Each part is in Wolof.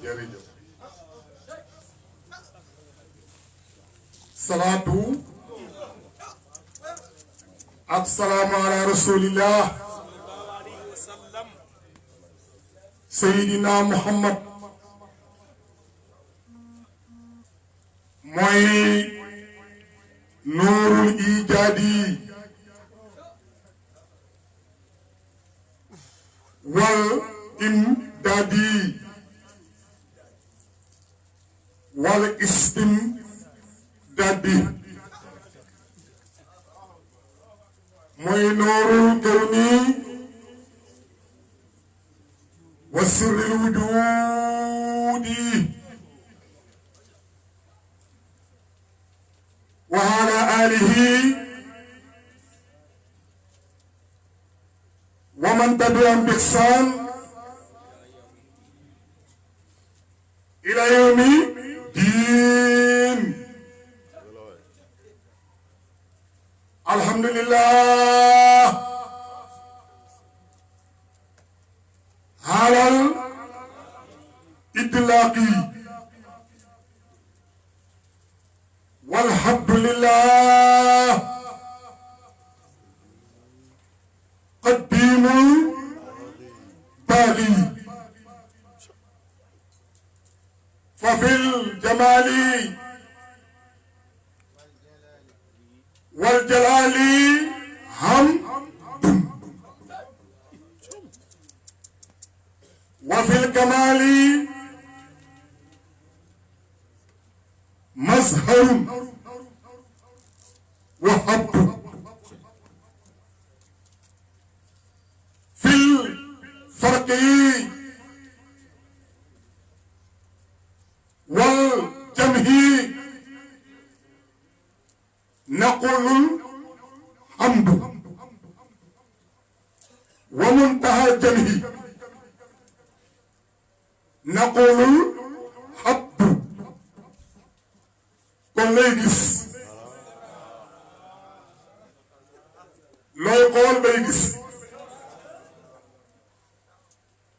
jërëjëf salaatu ak salaamu ala rasulillah Seydina Muhammad mooy nuurul ijaadi wal imdaadi wal istimdaadi mooy nuurul kawni wa sirril wujuudi wa ala alihi wa man tabi'ahum bi ihsan ila yawmi din alhamdulillah halal itlaqi walhamdulillah قديم باغي ففي الجمال والجلال حمد وفي الكمال مظهر وحب في الفرق والجمه نقول الحمد ومنتهى الجمه نقول الحب kon lay gis looy xool bay gis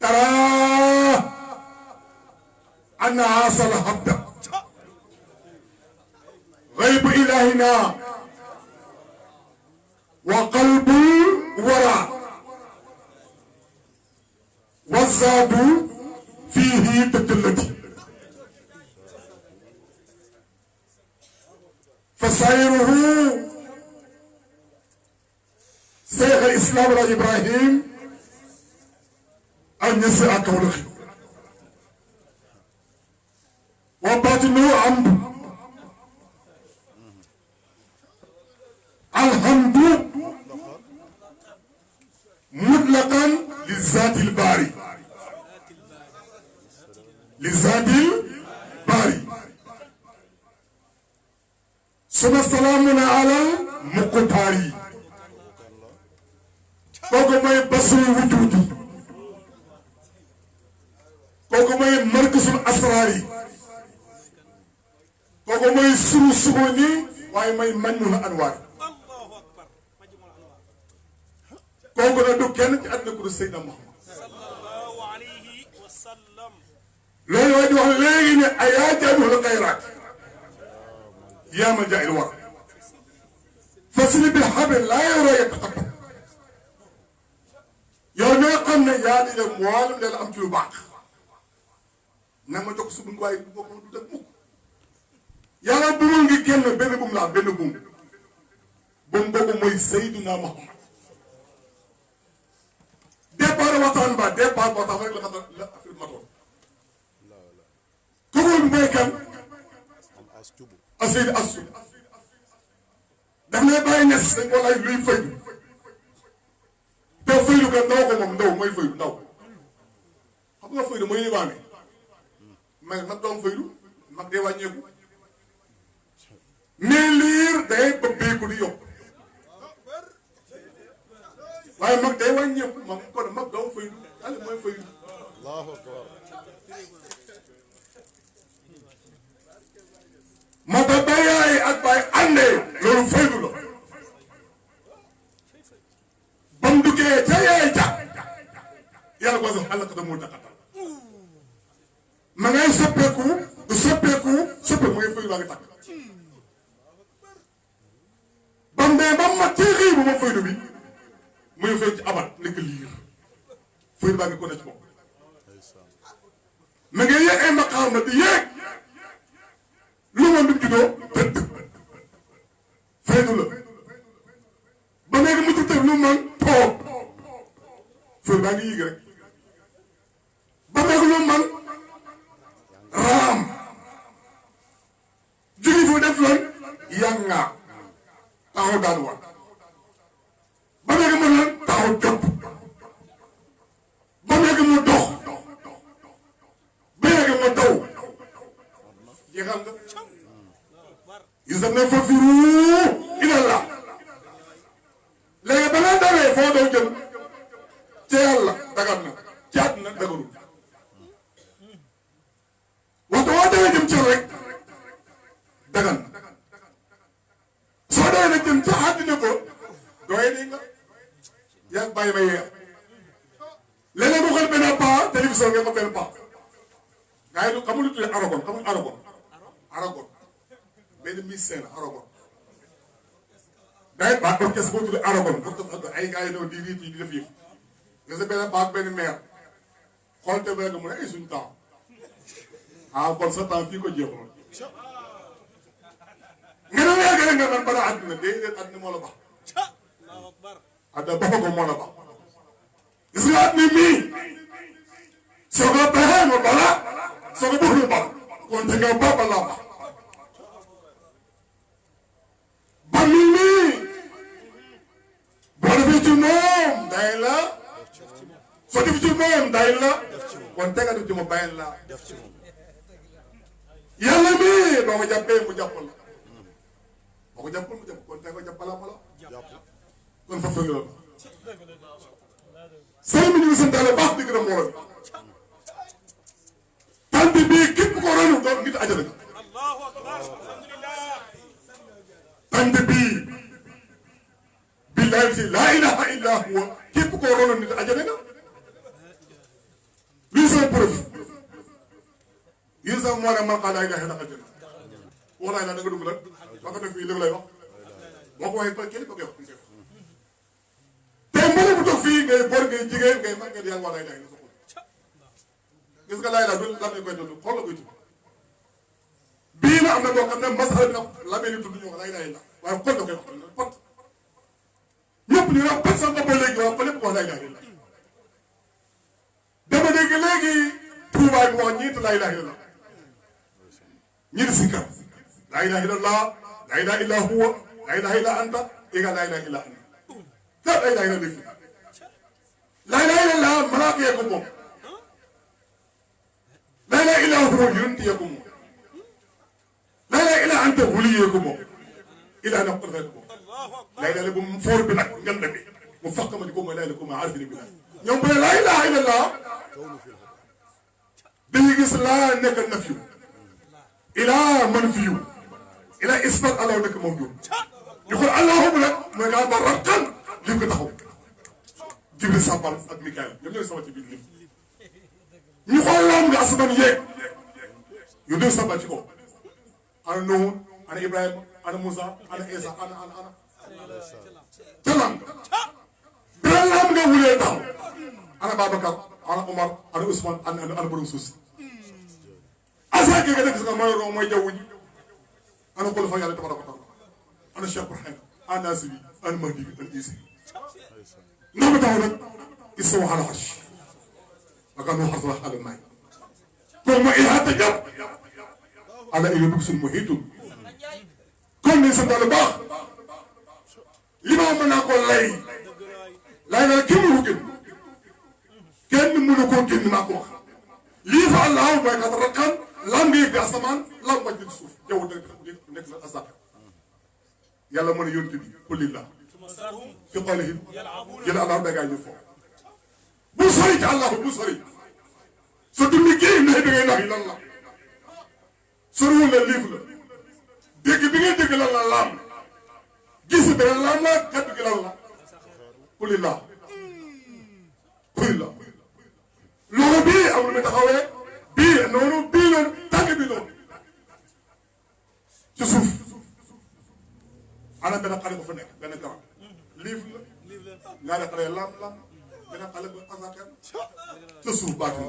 ترى أن عاصى الحبد غيب إلهنا وقلب ورع والزاد فيه تجلتي فسائره شيخ الإسلام إبراهيم Niasse ak Kaolack wa baatinu amdu alhamdu mutlaqan li zaatil baari suma salaamuna alal muqtaari kooku mooy basul wujudi kooku mooy markasul asraari kooku mooy suru sugoni waaye mooy maññul anwaar kooku nag du kenn ci àdduna ku du Seydina Muhammad sallallahu alayhi wa sallam loolu mooy di wax léegi ne ayaa jaamihul xayraat yaa ma jaa'il war fasli bil habl laa yara yataqaddam yow mi nga xam ne yaa di def mboolem leen am ci lu baax na ma jox suñu waaye du bokk du def mukk yàlla bumul ngi génn benn bum laa benn bum boobu mooy Seydina Muhammad départ waxtaan rek la affaire matoon kooku mooy kan Aseydi Assu daf ne bàyyi nes dañ ko laaj luy faydu te faydu kan ndaw ko moom ndaw mooy faydu ndaw xam nga faydu mooy libaane mais nag doom faydu mag dee wàññeeku mais liir day bëbbeeku di yokk waaye mag day wàññeeku mag kon mag doom faydu ale mooy faydu Allahu akbar ma ba bayaay ak baay àndee loolu faydu la ba mu duggee ca yaay ja yàlla ko sax àll ka mu taxatal ma ngay ko mooy fay baa ngi tàkk bam dee ba mat ci xii bu ma faydu bi muy fay ci abat nekk liir faydu baa ngi ko ne ci moom ma ngi yéeg ay maqaam na di yéeg lu ma ndim juddoo tëdd faydu la ba léegi mu ci tëdd lu man toog faydu baa ngi yéeg rek ba léegi lu man raam jóge fu def lan yànga taxaw daan war ba léegi mu lan taxaw jot ba léegi mu dox ba léegi mu daw jeexal nga gis ne fa firu ilallah léegi ba nga dawee foo daw jëm ca yàlla dagat na ci àdduna dagarul waxtu woo dawee jëm ci rek dagan soo dawee nag jëm ca àdduna ko dooy ni nga yaa bàyyi ma yeex léeg-léeg mu xool benn paa télévision nga ko benn paa gars yi du xamul lu tuddee aragon xamul aragon benn musicien la aragon gars yi baa orchestre boo tuddee aragon ay gars yi ñëw di riit yi di def yëf nga sa benn paa benn maire xool te benn mu ne ay suñu temps kon sa temps fii ko jeexul nga ne léegi rek nga naan balaa àdduna déedéet àdduna moo la baax àdduna baax ko moo la baax gis nga àdduna mii soo ko baxee nga bala soo ko bëggul bala kon te nga ba balaa baax ba mii boo defee ci moom day la soo defee ci moom day la kon te nga def ci moom bàyyi la yàlla mii boo ko jàppee mu jàpp la boo ko jàppul mu jàpp kon tey ko jàppalaa ma la kon fa fële la sëñ bi ñu ngi sant baax di gërëm mbooloo tant bii képp ko ronu doon nit ajana tant bii billahi si laa ilaha illa huwa képp ko ronu nit ajana nga lii sama preuve yéen sax moo ne man xaa laa ilaha illa ajana wax naa da nga dugg nag ba ko def fii léegi lay wax boo ko waxee kenn ko koy wax te mbële bu toog fii ngay bor ngay jigéen ngay mag ngay yàlla wax lay la sa xol gis nga laay la du lan lañ koy tudd xool la koy tudd bii na am na boo xam ne masala bi nag la mel ni tudd ñu wax lay la waaye xol da koy wax pot ñëpp ñu wax pot sax bopp léegi wax ko lépp wax lay la dama dégg léegi tuubaay bi wax ñeenti lay la ñeenti si kam laa ilaha illallah laa ilaha illa huwa laa ilaha illa anta égal laa ilaha illa anta kat laa ilaha illa def laa ilaha illallah malaaka yee ko moom laa ilaha illa huwa yonent yee ko moom laa ilaha illa anta wuli yee ko moom ila na ko fekk moom laa ilaha bu mu foor bi nag ngand bi mu faq ma di ko mooy laa ilaha ko ma arfini bi ñoom bu ne laa ilaha illallah dañuy gis laa nekk nafyu ilaa man fiyu ilaa isbat alaw nekk mawjud ñu xool allahuma nag mooy kaa ba raqan lim ko taxaw jibril sàbbal ak mikael ñoom ñooy sama ci biir lim ñu xool laam nga asamaan yeeg yu dee sàbbal ci kaw ana Nuhu ana Ibrahima ana Moussa ana Isa ana talam beneen laam nga wulee taxaw ana Babacar ana Omar ana Ousmane ana borom suuf si asaake nga def nga mooy roo mooy jaww ji ana xool fa yàlla tabaraka taala ana Cheikh Ibrahim ana Nasibi ana Mahdi bi ana Isi ndax ba taxaw nag istawa ala arsh aka no xasra ala naay kon ma ihaata jàpp ala ila dug suñ muhiitum kon ni sant lu baax li ma mën naa ko lay naa kenn mënu génn kenn mënu koo génn maa ko wax lii fa allah mooy kat rakkan lam ngi yëg asamaan lam wàcc ci suuf jaww nekk na asaka yàlla mën a yónni bi kulillah fi qawlihim jël allah da ngaa ñu foofu bu sori ci allah bu sori sa dund kii ndax bi ngay nax yi lan la soriwul la liif la dégg bi ngay dégg lan la laam gis beneen laam la kaddu gi lan la kulillah kulillah loolu bii amul mi taxawee bii noonu bii noonu tànk bi noonu lam beneen xale ba asakar ca suuf baatin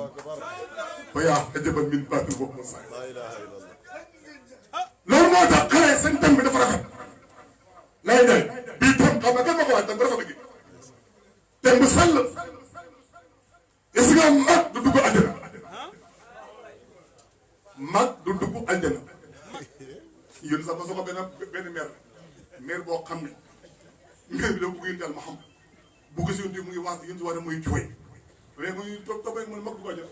ba yaa xajaban min baatin boobu sa loolu moo tax xale seen thème bi dafa rafet lay day bii thème xam nga kan ma ko waaj thème bu rafet gi thème bu sell est-ce que mag du dugg àjjana mag du dugg àjjana yéen sax ma soo ko benn maire boo xam ne maire bi da bëgg yéen daal ma xam bu gis yéen mu ngi wax yéen si war a muy jooy mais muy toog toog rek man mag dugg àjjana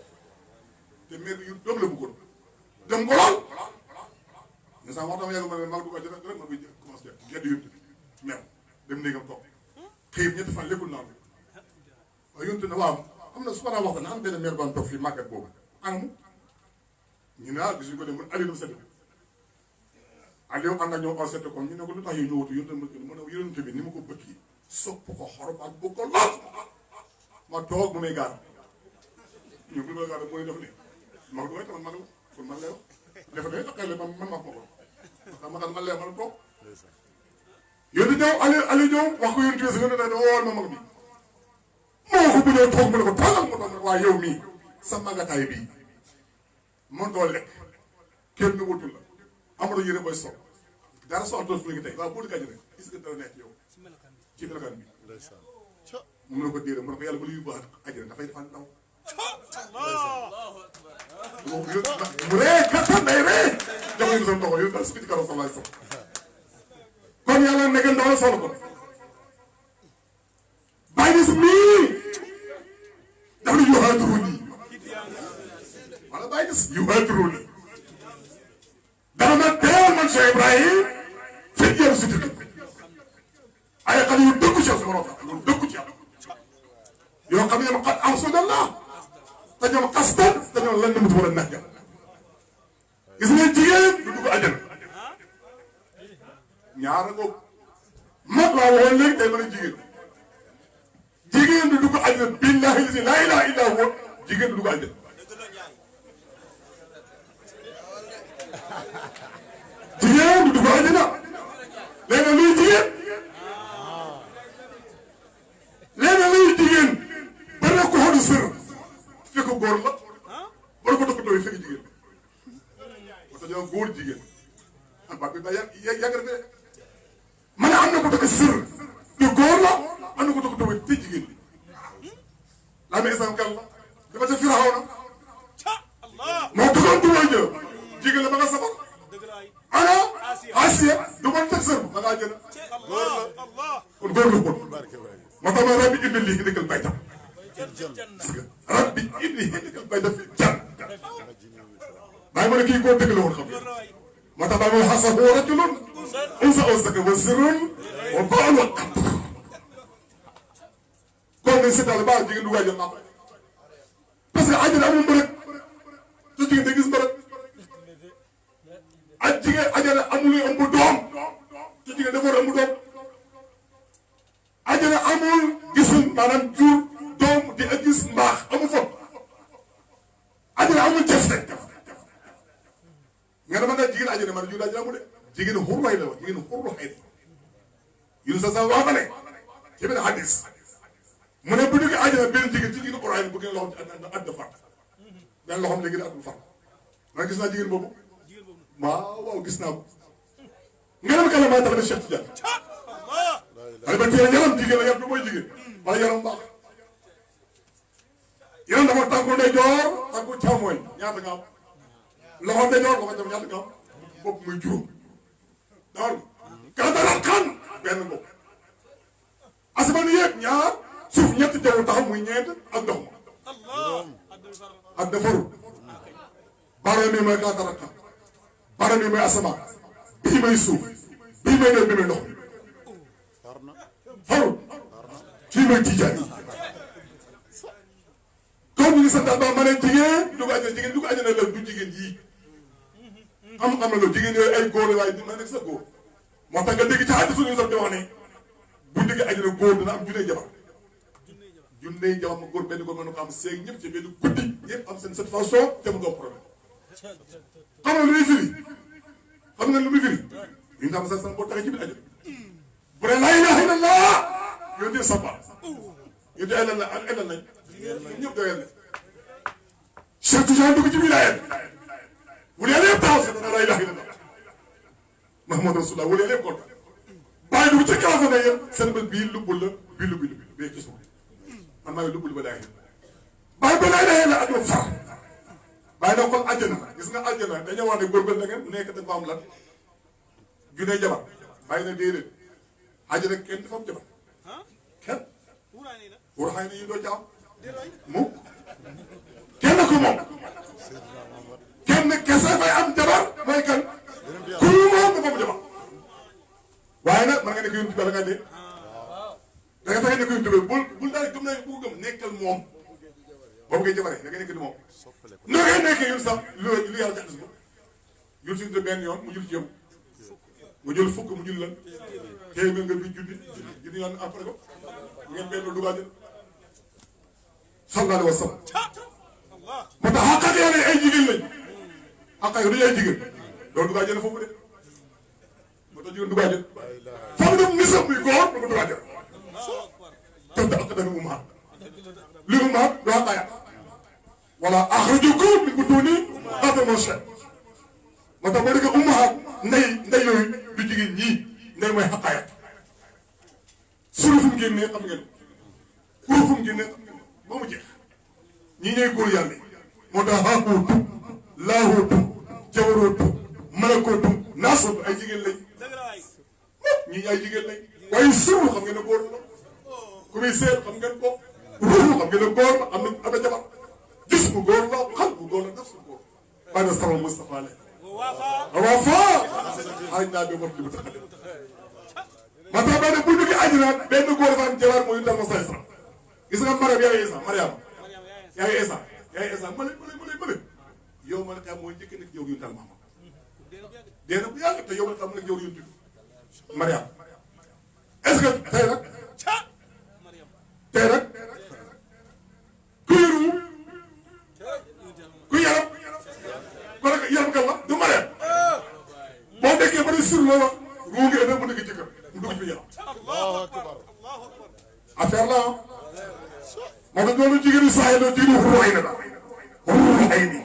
te maire bi doom la bëggoon dem ko lool mais sax wax dama yàgg ma ne mag dugg àjjana rek ma koy commencé gedd yéen maire dem néegam toog xiif ñetti fan léppul naan waaye yéen ne waaw am na su ma wax na am benn maire ba toog fii màggat boobu anamu ñu ne ah gisuñu ko dem mun Aliou dem seeti Aliou ànd ak ñoom en seeti ko ñu ne ko lu tax yu ñëwatu yónte ma mu ne yónte bi ni ma ko bëgg sopp ko xorom ak bëgg ko lool ma toog mu may gaar ñu bu ma gaar mooy def ne mag du way tamit mag la kon man lay wax def ne xëy na man ma ko ndax ma xam man lay man toog yónte ñëw Aliou ñëw wax ko yónte si yónte ne wool ma mag bi moo ko bu ñëw toog mu ne ko toogal mu toog waaye yow mii sa magataay bii mën doo lekk kenn wutul la amaloo yére booy sol dara soo toog fu ngi tey waaw boo dëgg àjjana est-ce que dara nekk yow ci melokaan bi mu ne ko déedéet mu ne ko yàlla ba lu yóbbu àjjana dafay defal ndaw mu ree kattan day ree jox ñu sa ndoxo yow daal su ko ci karo sol laay sol kon yàlla nekk ndaw la sol ko bàyyi gis mii daf na yuhaadiru nii wala bàyyi gis yuhaadiru nii dama ma teewal man Cheikh Ibrahim fekk yéen si dëkk ay xale yu dëkku ci sama rofa yu dëkku ci yoo xam ne ñoom xat am sudallah te ñoom xastan te ñoom lan mutu war a nekk gis nga jigéen du dugg àjjana ñaara ngoog mag laa waxoon léegi tey mën a jigéen du dugg àjjana billahi laa ilaaha illa huwa jigéen du dugg àjjana jigéen du dugg àjjana léegi luy jigéen léegi luy jigéen ba ne ko xool sër fekk góor la wala ko toppatoo fekk jigéen ba tax yow góor jigéen ah ba bi ba yàgg rek ma ne am na ko dëkk sër te góor la am na ko toppatoo te jigéen bi laa ne islam kan la dafa ca Firawna moo dëkkoon du way jë jigéen la ba nga sabal ana Asiya du man teg sër ba ngaa jël kon góor la bon moo tax ma rabbi indi lii dëkkal baytam rabbi indi dëkkal baytam fi jan bàyyi ma ne kii góor dëgg la woon xam moo tax bàyyi ma xasahu rajulun unsa aw zaka wa sirrun wa baal wa qat kon ne seetal ba jigéen du waajal naa ko parce que àjjana amul mbërëg te jigéen day gis mbërëg ak jigéen àjjana amul ëmb doom te jigéen dafa war a ëmb doom àjjana amul gisul maanaam jur doom di ak gis mbaax amul fa àjjana amul jëfte nga dama nga jigéen àjjana man jur àjjana amul de jigéen xurwaay la wax jigéen xurwaay la yéen sa wax ba ne ci benn hadis mu ne bu duggee àjjana benn jigéen ci jigéen xurwaay bu ngeen loxom ci àdd far benn loxom léegi da àddul far man gis naa jigéen boobu waaw gis naa ko nga dem kàlla maa tax ne Cheikh Tidiane waaye ba tey yaram jigéen la yar du mooy jigéen wala yaram baax yaram dafa tànku ndeyjoor tànku càmmooñ ñaata nga am loxo ndeyjoor loxo càmmooñ ñaata nga am bopp muy juróom dawal kala dara xan benn bopp asamaan yéeg ñaar suuf ñetti jaww taxaw muy ñeent ak ndox ak defaru baara mi mooy kala dara xan baara mi mooy asamaan bii may suuf bii may def bi may ndox faru kii mooy Tijaan yi kon ñu ngi sant ba ma ne jigéen dugg àjjana jigéen dugg àjjana la du jigéen yii xam-xam na loolu jigéen yooyu ay góor la waaye ma nekk sa góor moo tax nga dégg ci àddina suñu sax di wax ne bu ñu déggee àjjana góor dina am junney jabar ma góor benn góor mën na ko am seeg ñëpp ci benn guddi ñëpp am seen satisfaction te mu doon problème xam nga lu muy firi ñu ngi am sa boo taxee ci biir àjjana bu ne laa ilaaha illallah yow de sabba ñu doyal la ak elal nañ ñëpp doyal na Cheikh Tidiane dugg ci wilaaya bu dee lépp taxaw sax dana la ilaha illallah Muhammad Rasulullah wala lépp kon bàyyi dugg ci kalafa na yéen seen bés bii lubbul la bii lubbi bee gis man maa ngi lubbul ba laay bàyyi ba laay la ak lu far bàyyi na kon àjjana gis nga àjjana dañoo wax ne góorgóorlu na ngeen nekk dafa am lan junne jabar bàyyi na déedéet àjjana kenn dafa am jabar kenn wuraay na yi doo jaam mu kenn ko moom kenn kese fay am jabar mooy kan ku moom dafa am jabar waaye nag man nga nekk yonent bi bala nga dee da nga fexe nekk yonent bi bul daal gëm naa bu ko gëm nekkal moom boobu ngay jabaree da nga nekk di moom noo ngay nekkee yun sax lu yàlla jaxas ko yun si benn yoon mu jël ci yow mu jël fukk mu jël lan téeméer nga bi junni yoon après ko bu ngeen benn dugal jël sallallahu alayhi wa sallam moo tax xaqat yàlla ay jigéen lañ xaqat yi dañuy ay jigéen loolu dugal jël foofu de moo tax jigéen dugal jël foofu def misam muy góor lu ko dugal jël tëdd ak dana umaat li umaat du xaqaaya wala axrajakum min butuni ummahatikum moo tax boo déggee umaat ndey yooyu du jigéen ñii ndey mooy xaqaaya suru fu mu génnee xam ngeen kuru fu mu génnee xam ngeen ba mu jeex ñii ñooy góor yàlla moo tax haahuutu laahuutu jabaruutu malakootu naasootu ay jigéen lañ ñii ay jigéen lañ waaye suru xam ngeen ne góor la ku muy seet xam ngeen ko ruuxu xam ngeen ne góor la am na jabar gis mu góor la xal bu góor la def su góor bàyyi na sama Moustapha la waaw faa xaaj naa bi mot li mu taxale ma tax ba ne bu ñu àjjana benn góor dafa am jabar mooy dal ma say sax gis nga Mariam yaay Isa Mariama yaay Isa mële yow ma ne xam mooy njëkk nekk jëw yu tal maama dee na bu yàgg te yow ma ne xam nekk jëw yu tudd Mariam est-ce que tey nag ku yëru ku yaram ko nag yaram kan la du Mariam boo dekkee ba ne sur la wax ruu ngi ëllëg mu nekk jëkkër mu dugg ci yaram affaire la moo tax loolu jigéen ñi saa yi loolu jigéen ñi ruuxay na daal ruuxay nii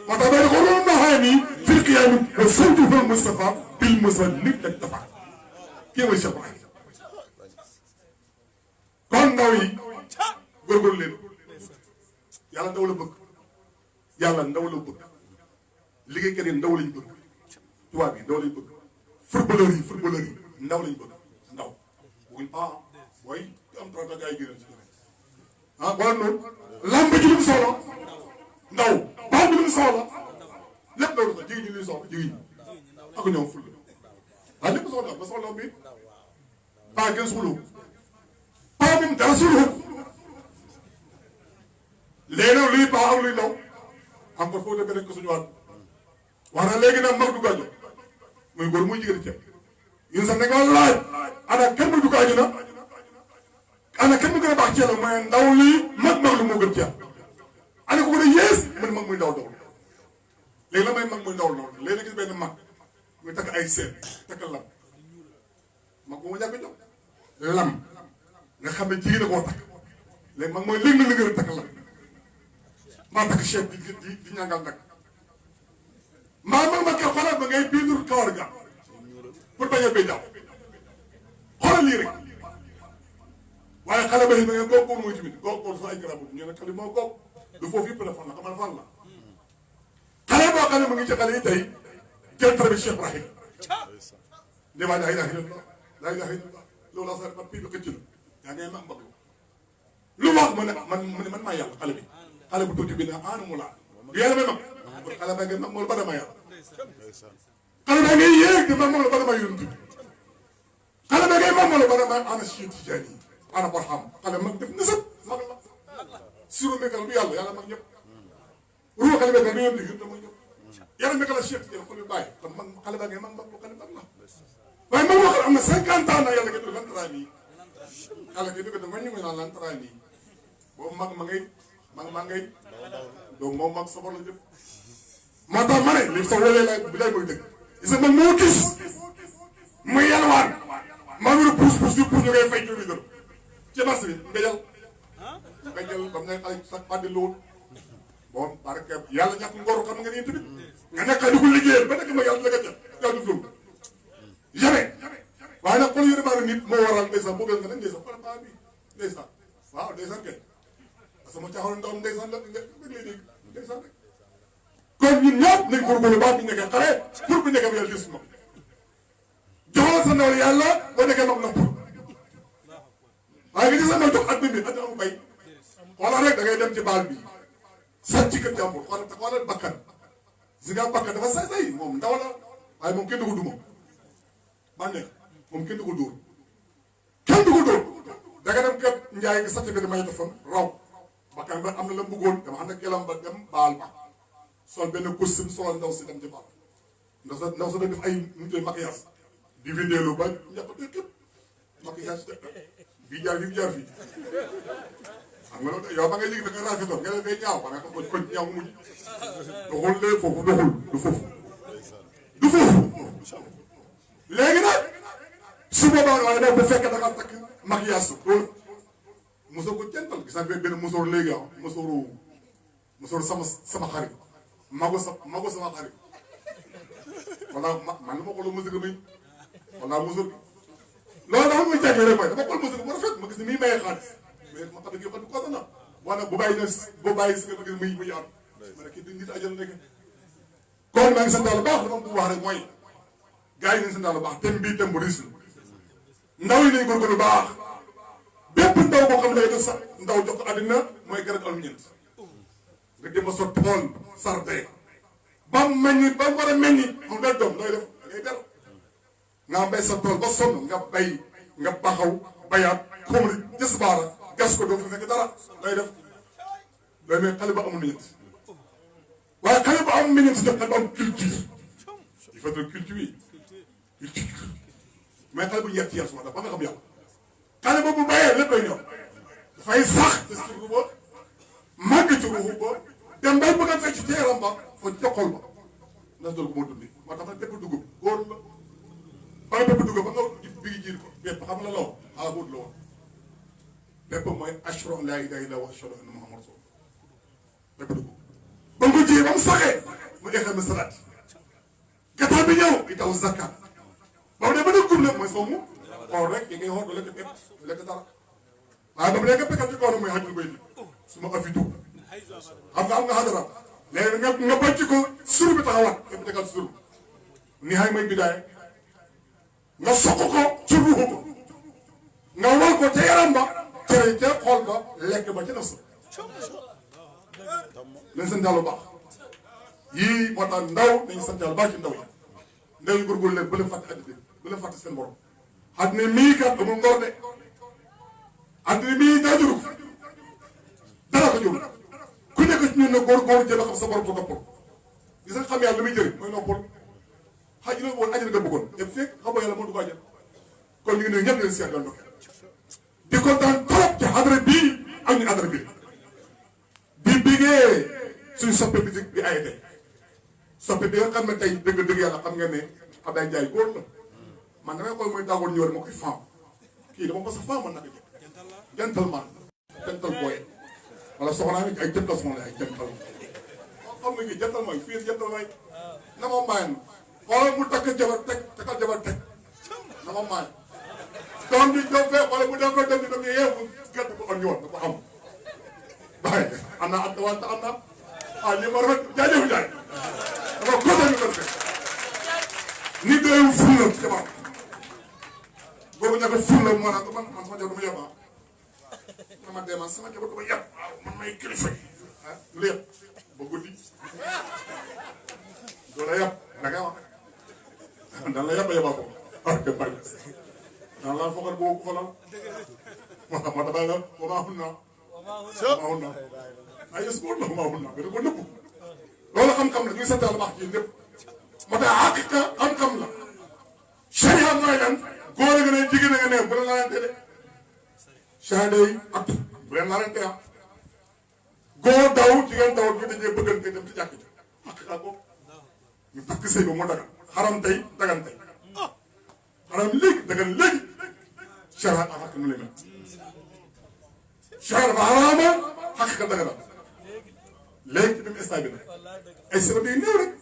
moo tax dañu ko loolu naxee nii fii kii yaa ngi sant fa Moustapha bil Moussa nit lañ dafa kii mooy Cheikh Baye kon ndaw yi góorgóorlu leen yàlla ndaw la bëgg yàlla ndaw la bëgg liggéeykat yi ndaw lañ bëgg tubaab yi ndaw lañ bëgg footballeur yi ndaw lañ bëgg ndaw buñ booy am 30 ans ay gërëm si wala noonu lamb ji lu mu soxla ndaw baax bi lu mu soxla lépp loolu sax jigéen ñi luy soxla jigéen ñi ak ñoom ful waaye lépp soxla ba soxla bi paa gën suulu paa moom dara suulu léegi nag luy paa ak luy ndaw encore foofu dëgg nañ ko suñu waat wax na léegi nag mag du gaañu muy góor muy jigéen ceeb yéen sax da nga laaj ana kenn mu du gaañu na ana kenn mu gën a baax ci yàlla mooy ndaw lii mag lu moo gën ci yàlla ana ko gën a yées man mag muy ndaw léegi la may mag muy ndaw léegi gis benn mag muy takk ay seet takk lam mag bu ma jàpp jox lam nga xam ne jigéen a koo takk léegi mag mooy léegi na li gën a takk lam maa takk chef di ñàngal nag mag ma ka xoolal ba ngay biidur kawar ga pour bañ a béy jàpp xoolal lii rek waaye xale ba yi da ngeen góob mooy tamit góob sa ay garabu ñu ne xale moo góob du foofu yëpp la fan la xamal fan la xale boo xam ne mu ngi ci xale yi tey jël tara bi Cheikh Ibrahim ne waa laa ilaaha illallah laa ilaaha illallah loolu laa sa pii bi xëcc la yaa ngay mag mbag lu wax mu ne man maa yàlla xale bi xale bu tuuti bi ne mu laa du yàlla may mag xale ba ngay mag moom la ba dama yàlla xale ba ngay yéeg di mag moom la ba dama yonent bi xale ba ngay mag moom la ba dama ana Cheikh Tidiane ana Barhamou xale mag def nisab mag la suru mekal bu yàlla mag ñëpp ruu xale mekal du ñoom digg dama ñëpp yàlla mekal la Cheikh Tidiane xol bi bàyyi kon mag xale ba ngay mag mag xale mag la waaye mag moo xam am na 50 ans na yàlla nga dugg lantaraa nii yàlla nga dugg dama ñu ngi naan lantaraa nii boobu mag ma ngay donc moom mag sabar la jëf moo tax ma ne li sa wóolee laay bi lay mooy dëgg gis nga man moo gis muy yalwaan maa ngi puus puus di puus ñu ngay fay juróomi dërëm ci marché bi nga jël ba mu ne xale sax fàtte lool bon parce que yàlla ñàkk ngor xam nga ni tamit nga nekk di ko liggéeyal ba nekk ma yàlla la nga jël yàlla du loolu jamais waaye nag xool yërmaane nit moo waral ndeysaan boo gën nga nag ndeysaan xoolal baa bi ndeysaan waaw ndeysaan kay parce que ma caaxaan ndaw ndeysaan la nga lay dégg ndeysaan rek kon ñun ñëpp nañ góorgóorlu baax bi ñu nekkee xale pour bu nekkee yàlla gis moom joxal sa ndaw yàlla boo nekkee moom nopp waaye nga gis sa ndaw jox at bi at amu bay xoolal rek da ngay dem ci baal bi sàcc ci kër jàmbur xoolal bakkan si nga bakkan dafa say say moom ndaw la waaye moom kenn du ko duma bànneex moom kenn du ko dóor kenn du ko dóor da nga dem kër Ndiaye nga sàcc ko di may defam raw bakkan ba am na la bëggoon dama xam ne gelam ba dem baal ba sol benn costume solal ndaw si dem ci baal ndaw sa def ay nit maquillage di vidéo ba ñàkk a képp maquillage bii jaar fii jaar fii xam nga loolu yow ba ngay yëg da nga rafetoon nga dafay ñaaw ba nga ko koñ ñaaw mujj doxul lee foofu doxul du foofu du foofu léegi nag su boobaa waaye nag bu fekkee da nga takk maquillage loolu mosoo ko jental gis naa benn mosóor léegi ah mosóor sama xarit mago sama xarit wala man ma xooloo mosóor bi wala mosóor bi loolu dafa muy jàngee rek mooy dama xool mosóor bu rafet ma gis ni muy maye xaalis mais ma xam ne kii xam du ko na wala bu bàyyi si nga ma gis muy yaatu ma ne kii di nit ajal nekk kon maa ngi sant Yàlla baax dama bëgg wax rek mooy gars yi nañ sant Yàlla baax thème bii thème bu riche ndaw yi nañ góorgóorlu baax bépp ndaw boo xam ne day def sax ndaw jox ko àddina mooy garab am ñeent nga dem ba sa tool sarte ba mu meññi ba mu war a meññi xam nga doom nooy def da ngay ber nga bay sa tool ba sonn nga bay nga baxaw bayaat xomri gis baara gas ko doo fa fekk dara nooy def loolu mais xale ba amul ñeent waaye xale ba am meññeent si jox xale ba am culture il faut que culture mais xale bu yett yàlla suma da ba nga xam yàlla xale boobu bu bayee lépp lay ñor dafay sax ci ruuxu ba màgg ci ruuxu ba dem bay bëgg a fecc ci yaram ba fa joxol ba nas dool ko moo dundi moo tax nag bépp dugub góor la ba nga bépp dugub ba nga bi ngi jiir ko bépp xam la law ala wut la woon bépp mooy ashhadu an laa ilaaha illallaah wa ashhadu anna muhammadan rasuulullaah bépp dugub ba nga ko jiyee ba mu saxee mu eexal salaat gata bi ñëw i daw zakat ba mu ne ba ne gub nag mooy soomu xool rek yi ngay xool du lekk bépp du lekk dara waaye ba mu nekk pekkal ci kaw nag mooy xajul bay di su ma afitu xam nga am nga xadara léegi nga bocc ko sur bi taxawaat nga tegal sur ni xay may bidaay nga soq ko ci ruuxu ko nga wal ko ca yaram ba cere ca xool ba lekk ba ca naf sa leen sant Yàlla baax yii moo tax ndaw nañu sant Yàlla baax ci ndaw yi ndaw yi góorgóorlu leen ba leen fàtte àddina ba leen fàtte seen borom àddina mii kat amul ngor de àddina mii daa jurug dara ko jurug ku nekk ci ñun ne góor jël a xam sa borom sa noppal gis nga xam yàlla li muy jëriñ mooy noppal xaj na woon ajal nga bëggoon te fekk xamoo yàlla moo du ko ajal kon ñu ngi nuyu ñëpp leen seet yoon ndox di kontaan trop ci xadara bii ak ñu xadara bi di bigee suñu soppe bi ay tey soppe bi nga xam ne tey dëgg yàlla xam nga ne Abdoulaye Ndiaye góor la man damay xool mooy daagoon ñëw rek ma koy faam kii dama ko sax faam man naka jëkk gentleman gentle boy wala soxnaa mi ay gentle soxna ay gentle xam nga kii gentle mooy fii gentle mooy na ma mayan xoolal mu takk jabar takkal jabar teg na ma mayan doom bi doom fee xoolal mu dem fee dem di dem yeew mu gerte ko on yoon da ko am waaye am naa am wante am naa li ma rafet jaajëf Ndiaye dama kontaan ñu ko defee nit doyul ful la ci jabar boobu ñàkk ful la moo naan man sama jabar dama yeb dama dee man sama jabar dama yeb waaw man may kilifa yi ah lu yeb ba guddi doo la yeb da ngay wax daan la yeb ba yebal ko parce que bari daan laa fogal boobu xoolal moo tax ma dabay la ba maa xun naa ay yës góor la maa xun naa mais da ko nëbbu loolu xam-xam la ñuy sant Yàlla baax ci lépp moo tax xaqiqa xam-xam la sharia mooy lan góor a nga ne jigéen a nga ne bu leen laalante de sharia yi at bu leen laalante ah góor daw jigéen daw ñu dañee bëggante dem ci jàkk ji xaqiqa ko ñu takk sëy ba mu dagan xaram tey dagan tey xaram léegi dagan léegi sharia ak xaq nu lay mel sharia dafa xaraama xaq ka danga léegi dem instant bi nag ay seconde yu néew rek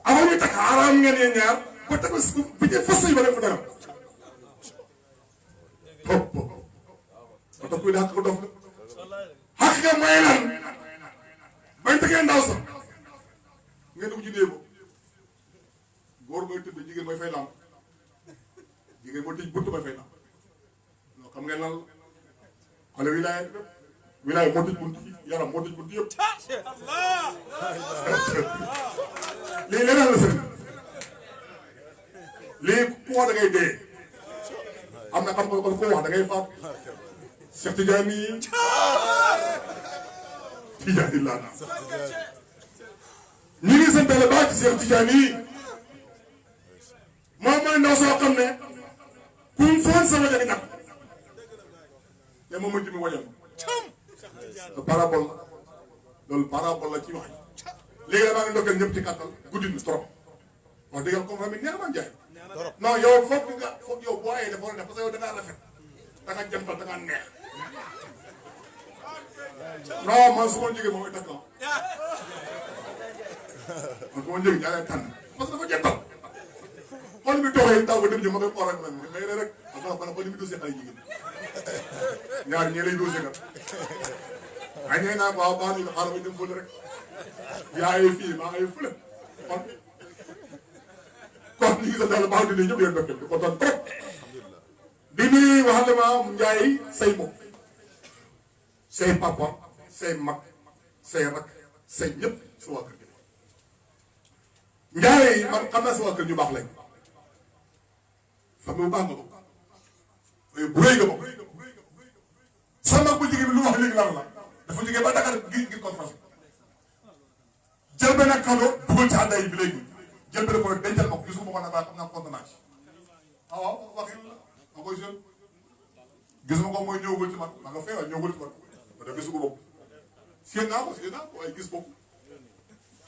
avant ñuy takk araam ngeen yee ñaar ba takk bu ñu fas yi ba dem ko dara hop ba tax kuy xaq ko dof la xaq nga mooy lan bañ takkee ndaw sax ngeen dugg ci néegu góor mooy tëdd jigéen mooy fay lamp jigéen moo tëj buntu mooy fay lamp loo xam ngeen lan xale wilaay moo tëj buntu yaram moo tëj buntu yëpp lii leneen la sëriñ lii ku wax da ngay dee am na xam nga ko wax da ngay faat Cheikh Tidiane Tidiane laa naa ñu ngi santale baax ci Cheikh Tidiane yi moom mooy ndaw soo xam ne ku mu foon sama njëkk ñàkk te moom ma jëmi wajal parabole loolu parabole la ci wax léegi damaa ngi ndokkeel ñëpp ci kàttal guddi na trop wax dëgg yàlla conférence bi neex na Ndiaye non yow foog yow boo ayee dafa war a def parce que yow da ngaa rafet da nga jantal da ngaa neex non man su ma jógee moom mooy takk man su ma jógee ñaareel tànn parce que dafa jantal xool bi doxee taw ba dem ji ma koy xool ak man mais rek man xool bi dossier xale jigéen ñaar ñee lay dossier kat ay ñee naa waaw baax na xaaral ma dem fële rek yaa ngi fii maa ngi fële kon ñu ngi sa daal baax dinañ ñëpp yéen dokkeel di kontaan trop di nuyu waxal ma Ndiaye say mbokk say papa say mag say rak say ñëpp sa waa kër gi Ndiaye man xam naa sa waa kër ñu baax lañ xam nga bu baax nga bokk bu rëy nga bokk sa mag bu jigéen bi lu wax léegi lan la dafa jógee ba Dakar ngir conférence jël benn cadeau dugal ci àndaay bi léegi jël benn ko dencal ma ko gisu ma ko nag xam naa kontaan naa ci waaw waxin la ma koy jël gisuma ko mooy ñëwagul ci man ma nga feebar ñëwagul ci man ma def gisu ko bokk séen naa ko waaye gis bokk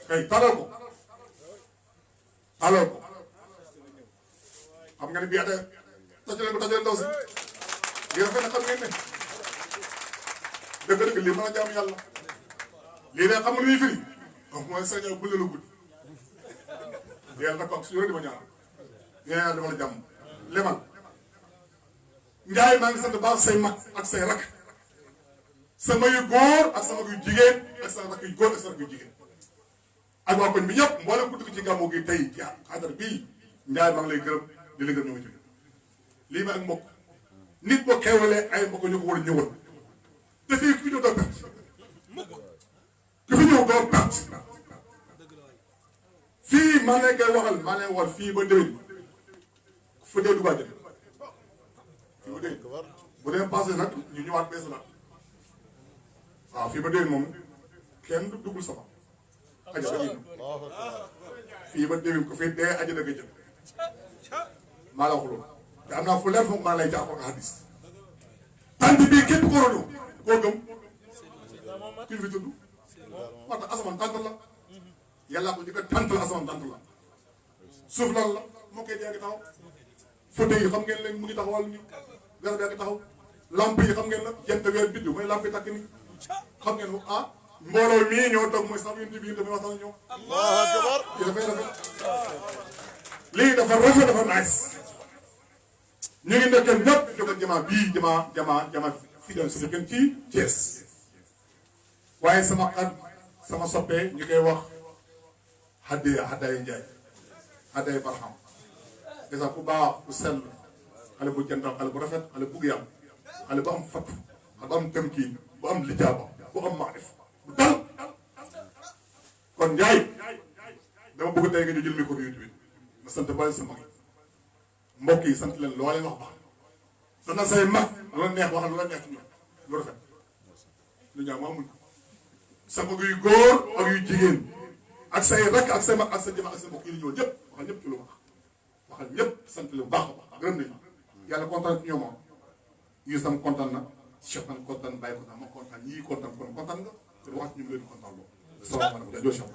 kay talal ko xam nga ne bii ate tajale ndaw si lii rafet na xam ngeen ne dëgg-dëgg lii mën a jaamu yàlla lii de xam nga ni muy firi donc mooy sañoo bu la guddi yàlla na ko ak suñu rek di ma ñaanal yéen dama la jàmm lemal Ndiaye maa ngi sant baax say mag ak say rak sama yu góor ak sama yu jigéen ak sama rak yu góor ak sama rak yu jigéen ak waa koñ bi ñëpp mboolem ku dugg ci gàmmu gi tey ci xadar bii Ndiaye maa ngi lay gërëm di la gërëm ñoo ma jóge lii ma ak mbokk nit boo xewlee ay mbokk ñu ko war a ñëwal te fii ku fi ñëw doo perte ku fi ñëw doo perte fii maa ngi koy waxal maa ngi war fii ba déwén fu dee du bàjjen fii ba déwén bu dee passé nag ñu ñëwaat bees la waaw fii ba déwén moom kenn du duggul sama aja da ngay fii ba déwén ko fii dee aja da ngay jël maa la wax loolu te am naa fu leer foog maa lay jàpp ak hadis tant bii képp koo roñoo koo gëm kii fi tudd wax na asamaan tant la yàlla ko njëkk a tant la asamaan tant la suuf lan la moo koy yaa ngi taxaw fauteuil yi xam ngeen leen mu ngi taxawal ñu garab yaa ngi taxaw lamp yi xam ngeen la jant weer biddu mooy lamp yi tàkk ni xam ngeen ah mbooloo mii ñoo toog mooy sax yéen bi damay waxtaan ak ñoom lii dafay rafet lii dafa rafet dafa nice ñu ngi nekkee ñëpp jógal jamaa bii jamaa fidèle su fekkee ci Thies waaye sama xat sama soppee ñu koy wax Haddaye Ndiaye Haddaye Barhamou dèjà ku baax ku sell xale bu jantal xale bu rafet xale bu yàlla xale bu am fatu xale bu am tamkiin bu am lijaaba bu am maarif bu dal kon Ndiaye dama bëgg tey nga ñu jël micro bi ma sant bàyyi sa mag mbokk yi sant leen loo leen wax baax sant na say mag lu la neex waxal lu la neex ci ñoom lu rafet lu ñaaw maa muñ ko sa mag yu góor ak yu jigéen ak say rakk ak say mag ak sa jëma ak sa mbokk yi ñëw ñëpp waxal ñëpp ci lu baax waxal ñëpp sant leen baax a baax gërëm nañu yàlla kontaan ci ñoom yi sam kontaan na Cheikh man kontaan bàyyi kontaan ma kontaan ñii kontaan kon kontaan nga te wax ñu ngi leen kontaan loolu salaamaaleykum